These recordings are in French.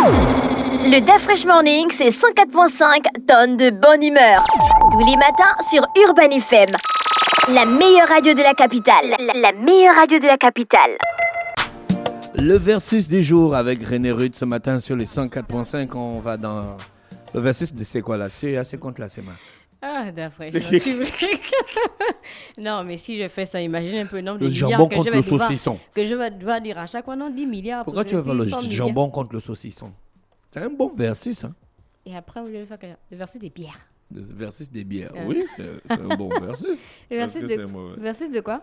Le Da Fresh Morning, c'est 104.5 tonnes de bonne humeur. Tous les matins sur Urban FM. La meilleure radio de la capitale. La meilleure radio de la capitale. Le versus du jour avec René Rude ce matin sur les 104.5. On va dans le versus de c'est quoi là? C'est contre la CEMA. Ah, d'après. Non, mais si je fais ça, imagine un peu le nombre de Le milliards jambon que contre je vais le devoir, saucisson. que je vais devoir dire à chaque fois. Non, 10 milliards. Pourquoi tu veux faire le jambon contre le saucisson? C'est un bon versus, hein? Et après, vous devez faire le versus des bières. Le versus des bières. Oui, c'est un bon versus. Le versus de quoi?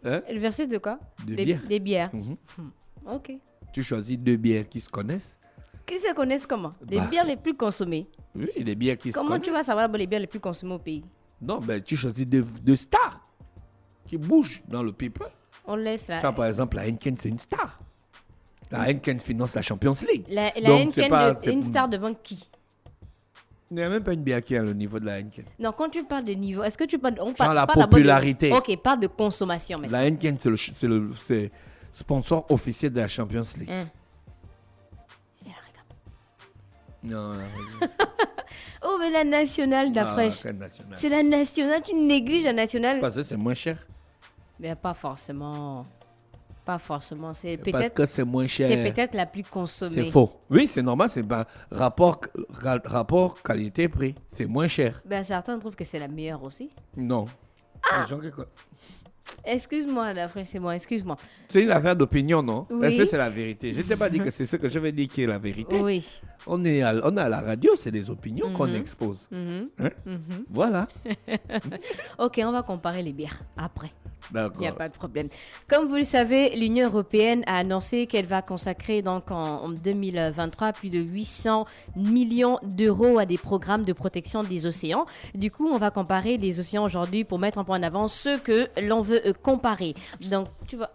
Hein? Le versus de quoi? Bières. Des bières. Mm-hmm. Ok. Tu choisis deux bières qui se connaissent. Qui se connaissent comment? Les bières les plus consommées. Oui, les bières qui se connaissent. Comment tu vas savoir les bières les plus consommées au pays? Non, ben tu choisis deux stars qui bougent dans le people. On laisse là. Ça, par exemple, la Heineken, c'est une star. La Heineken finance la Champions League. La Donc, Heineken, une star devant qui? Il n'y a même pas une bière qui a le niveau de la Heineken. Non, quand tu parles de niveau, est-ce que tu parles... la popularité. Ok, parle de consommation maintenant. La Heineken, c'est le sponsor officiel de la Champions League. Non, Oh, mais la nationale d'Afresh. C'est la nationale, tu négliges la nationale. Parce que c'est moins cher. Mais pas forcément. Pas forcément. C'est Parce peut-être, que c'est moins cher. c'est peut-être la plus consommée. C'est faux. Oui, c'est normal. C'est pas rapport qualité-prix. C'est moins cher. Ben, certains trouvent que c'est la meilleure aussi. Non. Ah! Excuse-moi, l'Afrique, c'est moi, excuse-moi. C'est une affaire d'opinion, non? Oui. Est-ce que c'est la vérité? Je ne t'ai pas dit que c'est ce que je vais dire qui est la vérité. Oui. On est à la radio, c'est des opinions qu'on expose. Hein? Voilà. Ok, on va comparer les bières après. D'accord. Il n'y a pas de problème. Comme vous le savez, l'Union européenne a annoncé qu'elle va consacrer donc en 2023 plus de 800 millions d'euros à des programmes de protection des océans. Du coup, on va comparer les océans aujourd'hui pour mettre en point en avant ce que l'on veut comparer. Donc, tu vois...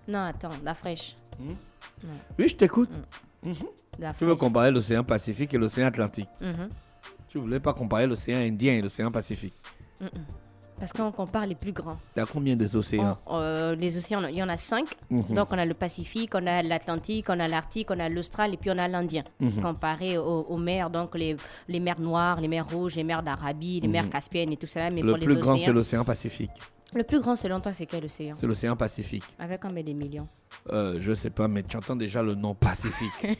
Non, attends, la fraîche. Oui, je t'écoute. Tu veux comparer l'océan Pacifique et l'océan Atlantique. Tu ne voulais pas comparer l'océan Indien et l'océan Pacifique. Parce qu'on compare les plus grands. Tu as combien des océans? Les océans, il y en a 5. Donc, on a le Pacifique, on a l'Atlantique, on a l'Arctique, on a l'Austral et puis on a l'Indien. Comparé aux mers, donc les mers Noires, les mers Rouges, les mers d'Arabie, les mers Caspiennes et tout ça. Mais Le pour les plus grand, océans, c'est l'océan Pacifique. le plus grand, selon toi, c'est quel océan? C'est l'océan Pacifique. Avec combien de millions? Je sais pas, mais tu entends déjà le nom Pacifique.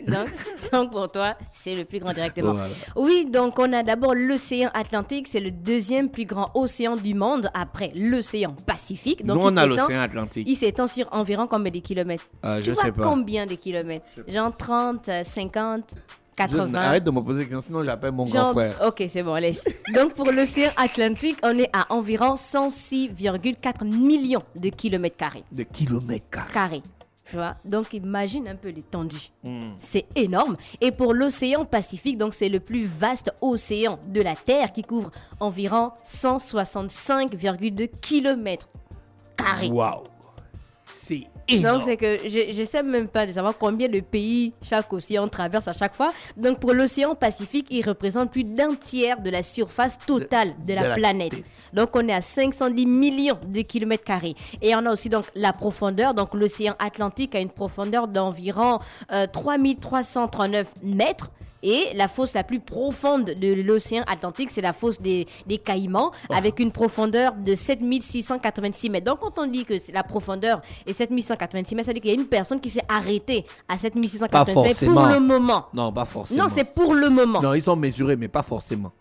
donc, pour toi, c'est le plus grand directement. Voilà. Oui, donc on a d'abord l'océan Atlantique, c'est le deuxième plus grand océan du monde après l'océan Pacifique. Donc, Nous, on a l'océan Atlantique. Il s'étend sur environ combien de kilomètres? Je sais pas. Combien de kilomètres? Genre 30, 50, 80? Arrête de me poser des questions, sinon j'appelle mon grand frère. Ok, c'est bon, laisse. Donc, pour l'océan Atlantique, on est à environ 106,4 millions de kilomètres carrés. De kilomètres carrés. Tu vois? Donc, imagine un peu l'étendue. C'est énorme. Et pour l'océan Pacifique, donc c'est le plus vaste océan de la Terre qui couvre environ 165,2 kilomètres carrés. Waouh! C'est énorme. Donc, c'est que je ne sais même pas de savoir combien de pays chaque océan traverse à chaque fois. Donc, pour l'océan Pacifique, il représente plus d'un tiers de la surface totale de la planète. Donc, on est à 510 millions de kilomètres carrés. Et on a aussi donc la profondeur. Donc, l'océan Atlantique a une profondeur d'environ 3339 mètres. Et la fosse la plus profonde de l'océan Atlantique, c'est la fosse des Caïmans, avec une profondeur de 7686 mètres. Donc, quand on dit que la profondeur est 7686 mètres, ça veut dire qu'il y a une personne qui s'est arrêtée à 7686 mètres pour le moment. Non, pas forcément. Non, c'est pour le moment. Non, ils ont mesuré, mais pas forcément.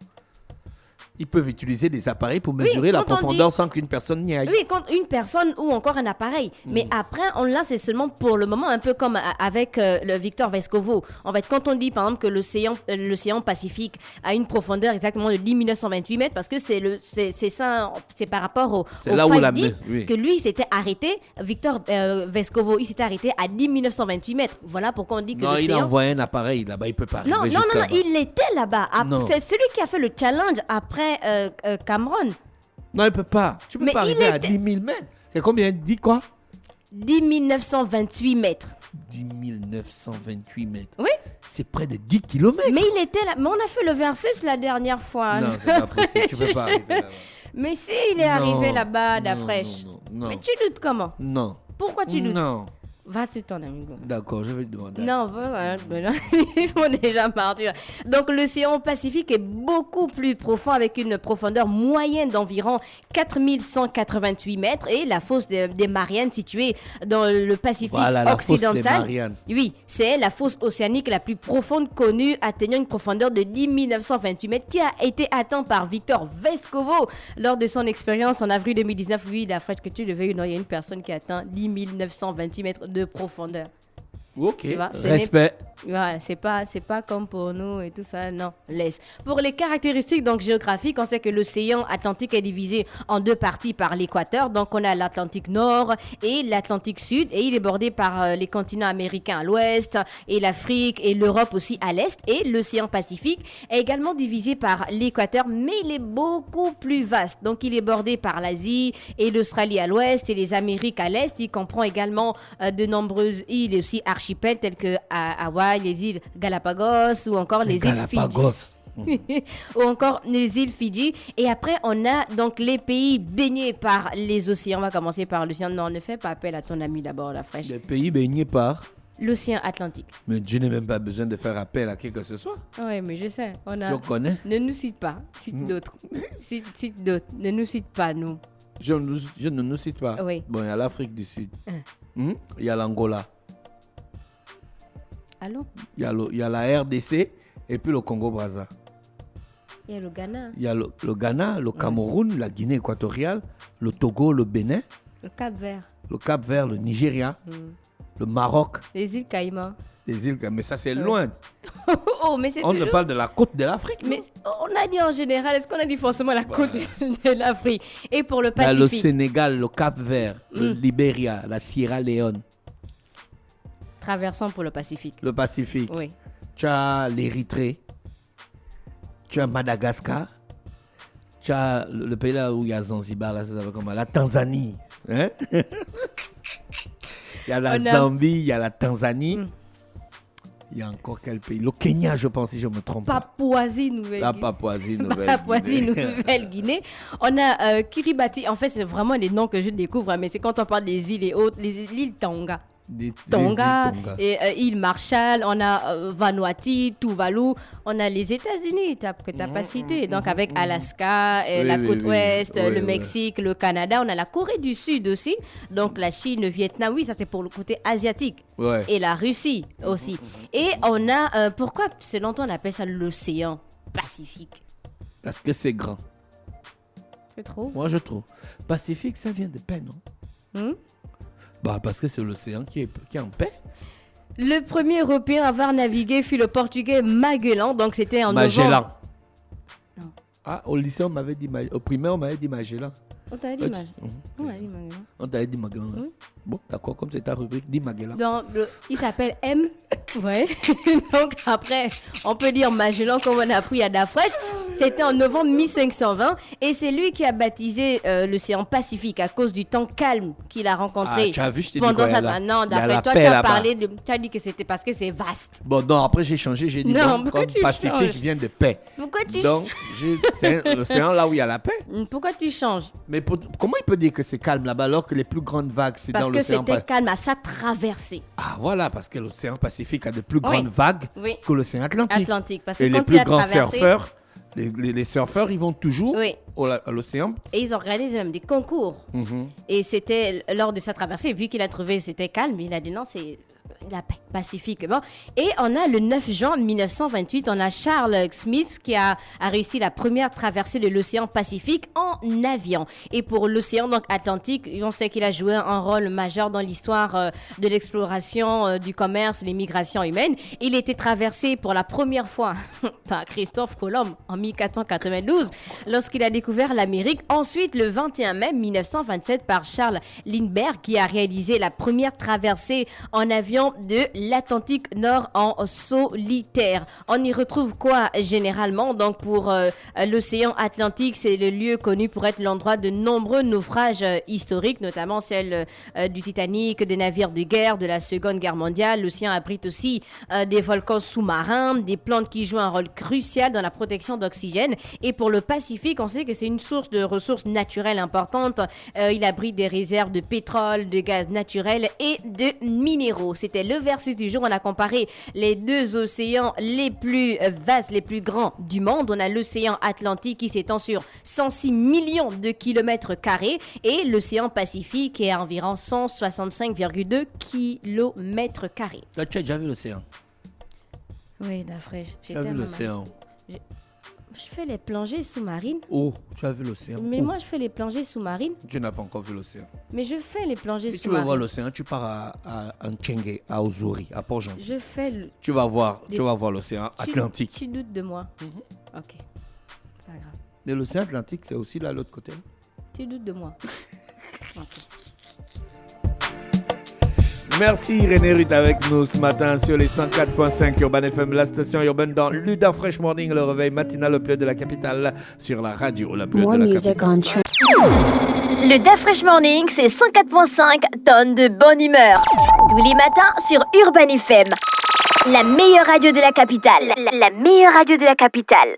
Ils peuvent utiliser des appareils pour mesurer la profondeur sans qu'une personne n'y aille. Oui, quand une personne ou encore un appareil. Mais après, là, c'est seulement pour le moment, un peu comme avec le Victor Vescovo. En fait, quand on dit, par exemple, que l'océan Pacifique a une profondeur exactement de 10 928 mètres, parce que c'est par rapport au Fight Deep que lui, il s'était arrêté. Victor Vescovo, il s'était arrêté à 10 928 mètres. Voilà pourquoi on dit que l'océan... l'océan... il a envoyé un appareil là-bas, il peut pas arriver non, là-bas. il était là-bas. C'est celui qui a fait le challenge après Cameron. Non, il peut pas. Tu peux pas arriver à 10 000 mètres. C'est combien? Dis quoi? 10 928 mètres. 10 928 mètres. Oui. C'est près de 10 kilomètres. Mais il était là. Mais on a fait le versus la dernière fois. Non, c'est pas possible. Tu peux pas arriver là-bas. Mais si, il est arrivé là-bas, Dafresh. Non. Mais tu doutes comment? Non. Pourquoi tu doutes? Non. Va sur ton amigo. D'accord, je vais te demander. Non, ils vont déjà partir. Donc, l'océan Pacifique est beaucoup plus profond avec une profondeur moyenne d'environ 4188 mètres et la fosse des Mariannes située dans le Pacifique Voilà, occidental. la fosse des Mariannes. Oui, c'est la fosse océanique la plus profonde connue, atteignant une profondeur de 10 928 mètres qui a été atteint par Victor Vescovo lors de son expérience en avril 2019. Lui, la fraîche que tu devais, il y a une personne qui a atteint 10 928 mètres de profondeur. Ok, Tu vois, respect. Voilà, c'est pas comme pour nous et tout ça, non, laisse. Pour les caractéristiques donc géographiques, on sait que l'océan Atlantique est divisé en deux parties par l'équateur. Donc on a l'Atlantique Nord et l'Atlantique Sud et il est bordé par les continents américains à l'ouest et l'Afrique et l'Europe aussi à l'est. Et l'océan Pacifique est également divisé par l'équateur, mais il est beaucoup plus vaste. Donc il est bordé par l'Asie et l'Australie à l'ouest et les Amériques à l'est. Il comprend également de nombreuses îles et aussi archipels tels que Hawaï, les îles Galapagos ou encore les îles Fidji. Ou encore les îles Fidji. Et après, on a donc les pays baignés par les océans. On va commencer par l'océan. Non, ne fais pas appel à ton ami d'abord, la fraîche. Les pays baignés par l'océan Atlantique. Mais je n'ai même pas besoin de faire appel à qui que ce soit. Oui, mais je sais. Je connais. Ne nous cite pas. Cite d'autres. Cite d'autres. Ne nous cite pas, nous. Je ne nous cite pas. Oui. Bon, il y a l'Afrique du Sud. Il y a l'Angola. Allô? Il y a la RDC et puis le Congo-Brazza. Il y a le Ghana. Il y a le Ghana, le Cameroun, la Guinée équatoriale, le Togo, le Bénin. Le Cap-Vert. Le Cap-Vert, le Nigeria, le Maroc. Les îles Caïmans. Les îles, mais ça c'est loin. Mais c'est on ne parle de la côte de l'Afrique. Mais on a dit en général, est-ce qu'on a dit forcément la côte de l'Afrique? Et pour le Pacifique. Le Sénégal, le Cap-Vert, le Libéria, la Sierra Leone. Traversons pour le Pacifique. Le Pacifique. Oui. Tu as l'Érythrée. Tu as Madagascar. Tu as le pays là où il y a Zanzibar, là, ça s'appelle comment? La Tanzanie. Hein? Il y a la Zambie, il y a la Tanzanie. Il y a encore quel pays? Le Kenya, je pense, si je me trompe pas. Papouasie-Nouvelle-Guinée. La Papouasie-Nouvelle-Guinée. On a Kiribati. En fait, c'est vraiment les noms que je découvre, mais c'est quand on parle des îles et autres, l'île Tonga. Tonga, et île Marshall, on a Vanuatu, Tuvalu, on a les États-Unis que tu n'as pas cité, donc avec Alaska, la côte ouest, le Mexique, le Canada, on a la Corée du Sud aussi, donc la Chine, le Vietnam, oui, ça c'est pour le côté asiatique, et la Russie aussi. Et on a, pourquoi selon toi on appelle ça l'océan Pacifique? Parce que c'est grand. Tu trouves? Moi je trouve. Pacifique, ça vient de paix, non? Parce que c'est l'océan qui est en paix. Le premier Européen à avoir navigué fut le Portugais Magellan, donc c'était en Magellan. Non. Ah, au lycée, on m'avait dit au primaire, on m'avait dit Magellan. On t'avait dit Magellan. On t'avait dit Magellan. Oui. Bon, d'accord, comme c'est ta rubrique, dis Magellan. Il s'appelle M. Ouais. Donc après, on peut dire Magellan comme on a appris à Dafresh. C'était en novembre 1520 et c'est lui qui a baptisé l'océan Pacifique à cause du temps calme qu'il a rencontré. Ah, tu as vu, je t'ai dit quoi, non, d'après toi, tu as parlé tu as dit que c'était parce que c'est vaste. Bon, non, après j'ai changé, j'ai dit non, comme Pacifique vient de paix. Pourquoi tu donc, c'est l'océan là où il y a la paix. Pourquoi tu changes? Mais comment il peut dire que c'est calme là-bas alors que les plus grandes vagues, c'est dans l'océan Pacifique? Parce que c'était calme à sa traversée. Ah, voilà, parce que l'océan Pacifique a de plus grandes vagues que l'océan Atlantique. Parce que et les plus grands surfeurs, les surfeurs, ils vont toujours à l'océan. Et ils organisent même des concours. Et c'était lors de sa traversée, vu qu'il a trouvé c'était calme, il a dit non, c'est la paix pacifique. Bon. Et on a le 9 juin 1928, on a Charles Smith qui a réussi la première traversée de l'océan Pacifique en avion. Et pour l'océan donc Atlantique, on sait qu'il a joué un rôle majeur dans l'histoire de l'exploration, du commerce, les migrations humaines. Il a été traversé pour la première fois par Christophe Colomb en 1492 lorsqu'il a découvert l'Amérique. Ensuite, le 21 mai 1927 par Charles Lindbergh qui a réalisé la première traversée en avion l'océan de l'Atlantique Nord en solitaire. On y retrouve quoi généralement? Donc pour l'océan Atlantique, c'est le lieu connu pour être l'endroit de nombreux naufrages historiques, notamment celle du Titanic, des navires de guerre de la Seconde Guerre mondiale. L'océan abrite aussi des volcans sous-marins, des plantes qui jouent un rôle crucial dans la protection d'oxygène. Et pour le Pacifique, on sait que c'est une source de ressources naturelles importantes. Il abrite des réserves de pétrole, de gaz naturel et de minéraux. C'était le versus du jour. On a comparé les deux océans les plus vastes, les plus grands du monde. On a l'océan Atlantique qui s'étend sur 106 millions de kilomètres carrés et l'océan Pacifique est à environ 165,2 kilomètres carrés. Tu as déjà vu l'océan? Oui, d'après. Tu as vu l'océan? Je fais les plongées sous-marines. Oh, tu as vu l'océan? Mais moi, je fais les plongées sous-marines. Tu n'as pas encore vu l'océan. Mais je fais les plongées Si tu sous-marines. veux voir l'océan, tu pars à Nchenge, à Ozuri, à Port-Gentil. Je fais le... Tu vas voir l'océan Atlantique. Tu doutes de moi. Ok. Pas grave. Mais l'océan Atlantique, c'est aussi là, l'autre côté. Tu doutes de moi. Ok. Merci René Ruth avec nous ce matin sur les 104.5 Urban FM, la station urbaine dans Luda Fresh Morning, le réveil matinal au plus de la capitale sur la radio, la plus de la capitale. Le Da Fresh Morning, c'est 104.5 tonnes de bonne humeur. Tous les matins sur Urban FM. La meilleure radio de la capitale. La meilleure radio de la capitale.